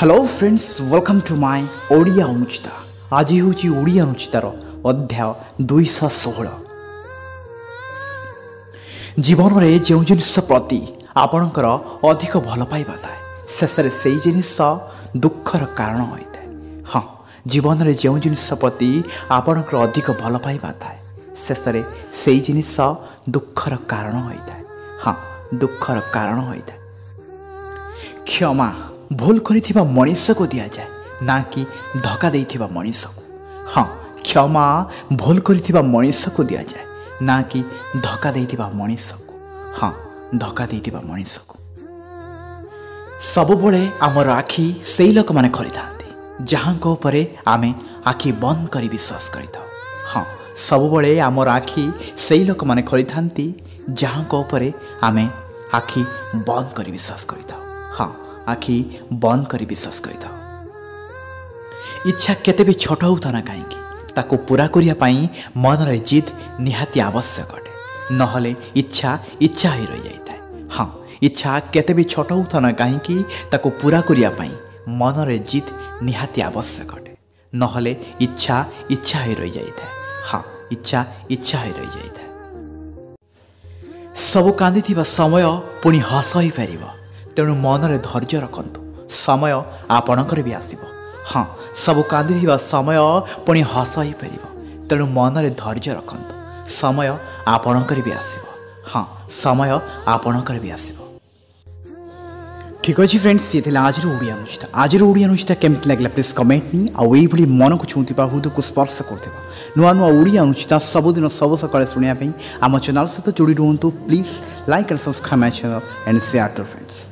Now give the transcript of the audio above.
Hello friends welcome to my Odia Anuchita. आज हूँ ओडिया अनुचितार अध्याय 216। जीवन में जो जिनिस प्रति आपणकर अधिक भल पाइबा थाए शेष में से जिनिस दुखर कारण होता है। हाँ, जीवन में जो जिनिस प्रति आपणकर अधिक भल पाइबा थाए शेष में से जिनिस दुखर कारण होता है। हाँ, दुखर कारण होता है। क्षमा भूल करिथिबा मनीष को दिया जाए ना कि धोखा देथिबा मनीष को। हाँ, क्षमा भूल करिथिबा मनीष को दिया जाए ना कि धोखा देथिबा मनीष को। हाँ, धोखा देथिबा मनीष को। सबुबले आमर आखि सेई लोक माने खरी थांती जहां को परे आमे आखि बंद करी विश्वास करिथाउ। हाँ, सबुबले आमर आखि सेई लोक माने खरी थांती जहां को परे आमे आखि बंद करी विश्वास करिथाउ। हाँ, आखि बंद करी विश्वास करिथाउ। इच्छा केते भी छोट होता ना कहीं ताको पूरा करिया पाई मन रे जिद निहाती आवश्यक अटे, नहले इच्छा इच्छा ही रही जाता है। हाँ, इच्छा केते भी छोट होता ना कहीं ताको पूरा करिया पाई मन रे जिद निहाती आवश्यक अटे, नहले इच्छा इच्छा ही रही जाता है। हाँ, इच्छा इच्छा ही रही जाता है। सब कांदी समय पुणी हस हो पार, तेणु मन में धैर्य रखतु, समय आपणकर भी आसब। हाँ, सब कांदी समय पुणी हस हो पार, तेणु मन में धैर्य रखतु, समय आपणकर भी आसब। हाँ, समय आपणकर भी आसब। ठीक अच्छे फ्रेंड्स, ये आज ओडिया अनुचिता। आज ओडिया अनुचिता केमती लगे प्लीज कमेंट नहीं आई मन को छुँवा हृदय को स्पर्श कर नुआ नुआ ओडिया अनुचिता सबुदिन सब सकाଳେ शुणापी आम चैनल सहित जोड़ी रुहतु। Please like and subscribe my channel and share to friends.